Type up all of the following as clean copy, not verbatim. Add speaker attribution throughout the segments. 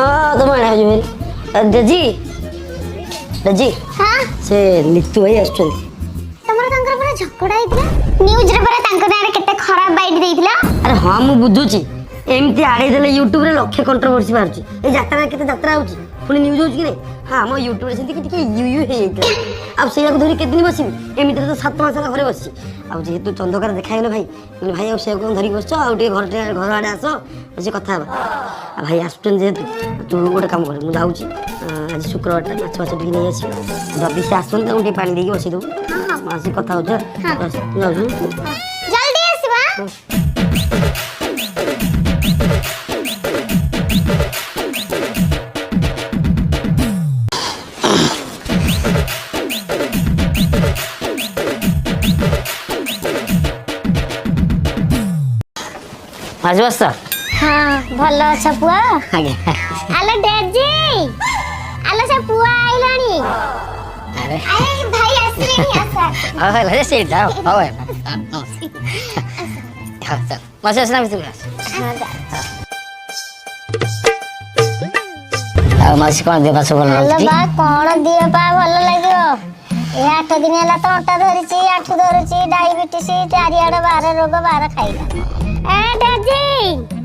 Speaker 1: हाँ तुम आने जो रजी रजी
Speaker 2: हां
Speaker 1: से नितु भाई आछन
Speaker 2: तमरा तंकर पूरा झकड़ा आइतला न्यूज रे पूरा तंकर नारे केते खराब बाइट देइतला
Speaker 1: अरे हाँ मु बुझुची एमती आड़े देले यूट्यूब रे लक्ष्य कंट्रोवर्सी बाहरची ए यात्रा केते यात्रा होची पुणी न्यूज होची कि नहीं हाँ मो यूट्यूब रे सेंती के यू यू हे अब सेया को धरी केते दिन बसिबी एमिति तो 7 मास घरे बसची अब जेहेतु चंदकार देखा गेलो भाई भाई अब सेया को धरी बसछ आ उठे घर आड़े आसो से कथा बा भाई आसुटन जेहेतु तू गोटे काम कर मु जाउची आज शुक्रवार टा माछ माछ टिके नै आसी जदी से आसन त उठे पानी देकी बसी दउ हां मासी कथा हो छ बस तू जाउ
Speaker 2: जल्दी आसीबा
Speaker 1: आज बस
Speaker 2: हां भलो छ पुआ
Speaker 1: आगे
Speaker 2: आलो डेजी आलो से पुआ आइलानी
Speaker 1: अरे
Speaker 2: भाई आसलेनी आसा
Speaker 1: अरे ले से जाओ ओए हां चल मसे असना बितु
Speaker 2: हां जा
Speaker 1: आ मासी कोन देबा सब
Speaker 2: हेलो
Speaker 1: लागती
Speaker 2: बा कोन दिए पा भलो लागियो ए 8 दिन होला तो अंटा धरिची आठु धरिची डायबिटीज चारियाडे बारे रोग बारे खाइला ए डेजी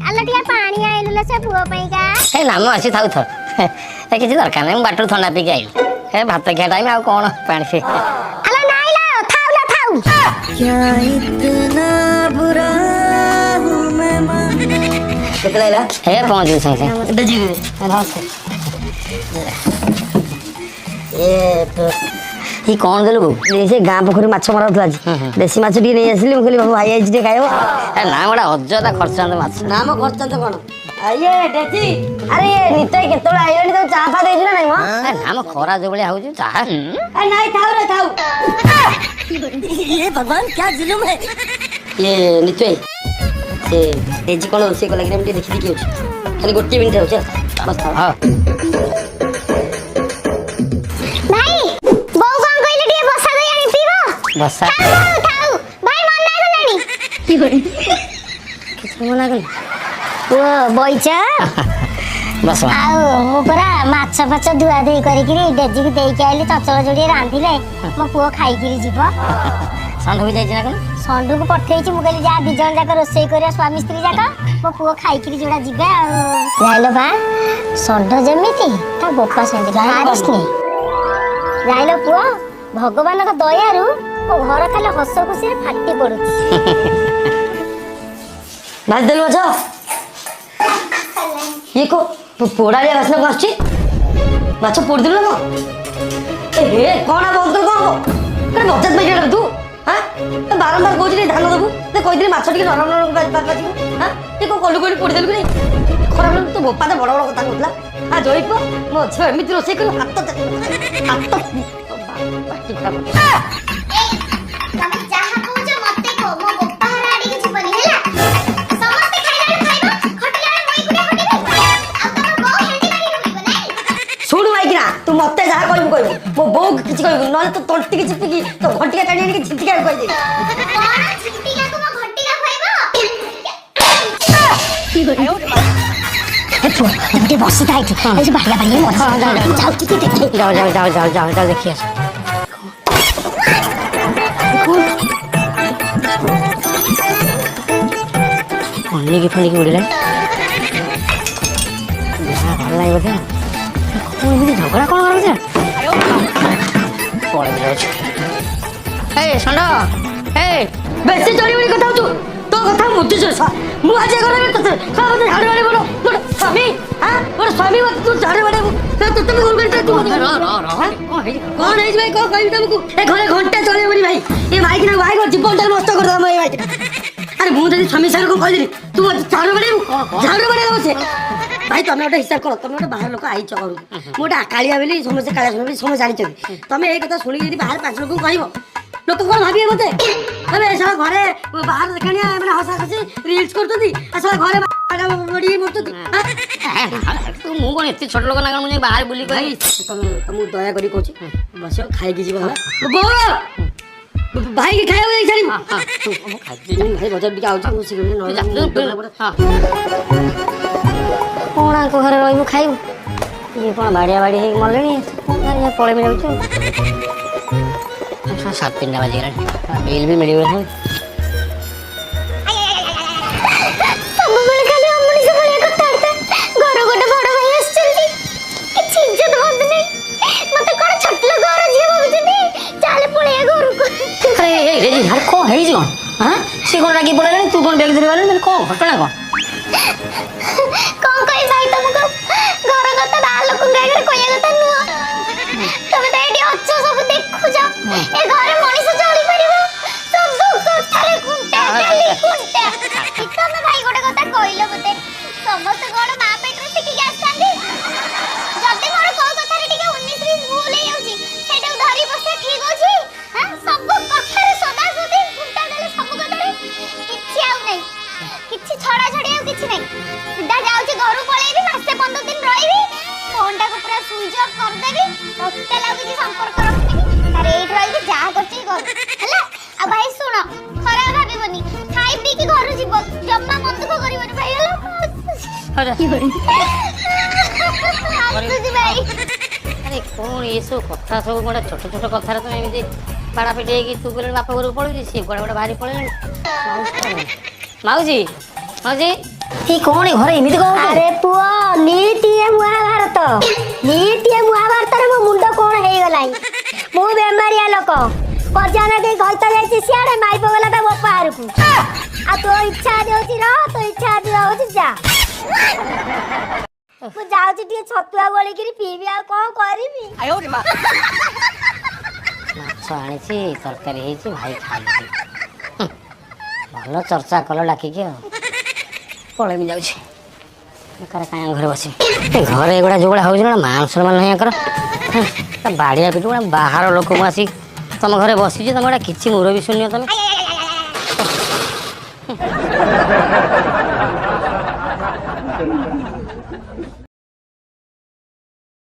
Speaker 2: आलो टिया पानी आइलुले से पुआ पई का
Speaker 1: ए नाम आसी थाउ थ ए किछि दरकार नै बाटर ठंडा पी के आइल ए भात खा टाइम आ कोन पानी से
Speaker 2: आलो नाइला थाउ ला थाउ
Speaker 1: क्या इतना बुरा हूं मैं कितना लाइला ए पहुंच गई से दजी हां से ए तो ही कौन देलु से गाँ पोखरी माछ मराउथला आज देसी माछ टी नहीं आसिली कहली बाबू भाई आज टी खाइबो ए ना बड़ा अज्जता खर्चांत माछ ना म खर्चांत कोन ये डेची अरे ये नितय केतोळ आइलनी तो चा फा देजु नहीं म ना म खरा जो बळे आउछु चा ए नहीं थाउ रे थाउ ये भगवान क्या जुलुम है ये नितय ए डेची कोन से को लागि हम देखि देखि होछ खाली गोटे मिनिट होछ बस थाउ हां बसा
Speaker 2: थाउ भाई मन ना गलानी
Speaker 1: की होई किछ मना गल
Speaker 2: ओ बइचा
Speaker 1: बस
Speaker 2: आउ मु परा माछ फाछ धुआ देई करी कि डेजी के देई के आइले चचळ जोडी रांधिले मो पुओ खाई कि जीवो
Speaker 1: संड होई जाय ना कोन
Speaker 2: संडू को पठेइची मु कहली जा दि जण जाक रोसई करिया स्वामी स्त्री जाक मो पुओ खाई कि जोडा जीवे जाइलो बा संड जेमिति ता गोपा सेंदी हारिसनी जाइलो पुओ भगवान का दयारु ओ घर खाली हस खुशी फाटी पड़ुची
Speaker 1: भाज देलु छ ये को पोड़ालिया वासना आछी माछ पोड़ देलु ना ए हे कोन बंद कर को करे बचत बैठा तू हां बारंबार कोजी धान दबु ते कहि दिले माछ टिके नरम नरम बाजी हां ये को कोलु कोलु पोड़ देलु कि खराब तो बोपा तो बड़ बड़ कथा कहला आ जोइप मो छ एमिति रोसे कर हाथ पाटी खराब
Speaker 2: तमे जाहा कहू मते को मो गोपा राडी के जीवनी हैला समस्त खाइला खाइबो खटिला मई गुडा खटिबो आ तोर बो हेंडी मारी रुइबो नै
Speaker 1: सुन माइकिना तू मते जा कहबो कहबो मो बो किछ कहबो नले तो तोल्टी के चिपकी तो घटिया काडी के चिपकी कह दे
Speaker 2: कोन चिपटिका को मो घटिला खाइबो की गयो ए तो ते बस ताई ए जे बाहरिया बाहरिया मत जाओ की देख
Speaker 1: जाओ जाओ जाओ जाओ जाओ जाओ देखिए फनी की उड़े भल लगे बोधे झगड़ा कौन कर षंड बेसी चढ़ी बड़ी कथा तू तो कथा मुझे मु आज घर में झाड़े बाड़े बोलो मोर स्वामी हां मोर स्वामी तू झाड़े बाड़े तो तुम कौन करते तू कौन है भाई को कहबी तुमको ए घरे घंटा चले बड़ी भाई ए भाई की ना भाई को जीवन नष्ट कर दम ए भाई अरे मु जदी स्वामी सागर को कहली तू झाड़े बाड़े बसे भाई तुम गोटे हिसाब कर तुम गोटे बाहर लोक आईच घर मोटे कालिया बोली समस्त कालिया सुन समस्त जानी तुम ये कथा शुणी बाहर 5 लोक कह लोक कौन भावे मते अरे सब घरे बाहर देखनिया माने हसा खसी रील्स करतदी सब घरे बड़ी मोटती तू मु कोन एते छोट लोक ना मु बाहर बुली कहि तुम दया करी कहछि बस खाई की जीव बो भाई की खाया दे छाड़ी भाई बजार बिका आउछ मु सिगरेट न कौन आंको घरे रहबू खाइबू ये कौन बाड़िया बाड़ी है मरलेनी पळेबी जाउछु 7:30 बाजिगलानी बिल भी मिलिबो नहीं
Speaker 2: ସବୁବେଳେ ଖାଲି ଅମଣିଷ ଭଳିଆ କଥାବାର୍ତ୍ତା ଘର ଗୋଟେ ବଡ ଭାଇ ଆସିଛନ୍ତି କିଛି ଇଜ୍ଜତ ବନ୍ଦ ନାହିଁ ମତେ କଣ ଛୋଟ ଲୋକ ଘର ଝିଅ ଭାବୁଛନ୍ତି ଚାଲେ ପଳେଇବା ଘରକୁ
Speaker 1: अरे रे यार कौन है जी कौन हां से कौन रागी पड़ेलानी तू कौन बैग धरि वाले मैंने कौन घटना कौन
Speaker 2: କଣ କହିବି ଭାଇ ତମକୁ ଘର କଥା ବାହାର ଲୋକଙ୍କ ଆଗରେ କହିବା କଥା ନୁହଁ ତମେ ତ ଏଠି ଅଛ ସବୁ ଦେଖୁଛ ଏ ଘରେ ମଣିଷ ଚଳି ପାରିବ ସବୁ କଥାରେ କୁଣ୍ଟା ଖାଲି କୁଣ୍ଟା ତମେ ଭାଇ ଗୋଟେ କଥା କହିଲ ମତେ ସମସ୍ତେ କଣ ମା ପେଟରେ ଶିଖିକି ଆସିଥାନ୍ତି ଯଦି ମୋର କୋଉ କଥାରେ ଟିକେ 19 ଭୁଲ ହେଇଯାଉଛି ସେଇଟାକୁ ଧରି ବସିବା ଠିକ ଅଛି ହଁ ସବୁ କଥାରେ ସଦାସଦି କୁଣ୍ଟା ଦେଲେ ସବୁ କଥାରେ କିଛି ଆଉ ନାହିଁ କିଛି ଛଡା ଛଡି ଆଉ କିଛି ନାହିଁ ସିଧା ଯାଉଛି ଘରୁ ପଳେଇବି ମାସେ 15 ଦିନ ରହିବି ଫୋନଟାକୁ ପୁରା ସୁଇଚ୍ ଅଫ୍ କରିଦେବି ଟୋଟାଲ ଆଉ କିଛି ସମ୍ପର୍କ ରଖିବି ତାର ଏଇଠି ରହିକି ଯାହା କରୁଛି କରୁ ହେଲା ଆଉ ଭାଇ ଶୁଣ ଖରାପ ଭାବିବନି ଖାଇ ପିଇକି ଘରୁ ଯିବ ଜମା ମନ ଦୁଃଖ କରିବନି ଭାଇ ହେଲା ଆସୁଛି ଭାଇ
Speaker 1: अरे कौन ये सब कथा सब गोटे छोट छोट कथा तो एमती बाड़ा पिटी है तू बोले बापा घर पड़े सी गोटे गोटे बाहरी पड़े माउजी माउजी ये कौन घर एमती कौन
Speaker 2: अरे पुओ नीतिए महाभारत रे मो मुंड कोन हे गलाई मु बेमारिया लोक पजाना के गलता जाई सियाड़े माई पगला ता बापा हारकू आ तो इच्छा देउची रह तो इच्छा देउची जा मु जाउची टिए छतुआ गोली किरी पीबी आ कोन करिबी
Speaker 1: माछ आनी तरकारी है भाई खाई भल चर्चा कल डाकिकी पड़े भी जाऊँ कहीं घर बस घर एगुड़ा जो हूँ ना मान सम्मान नहीं बाड़िया पिट गोड़ा बाहर लोक आसी तुम घरे बसी तुम गोटा किसी मुर भी शुण्य तुम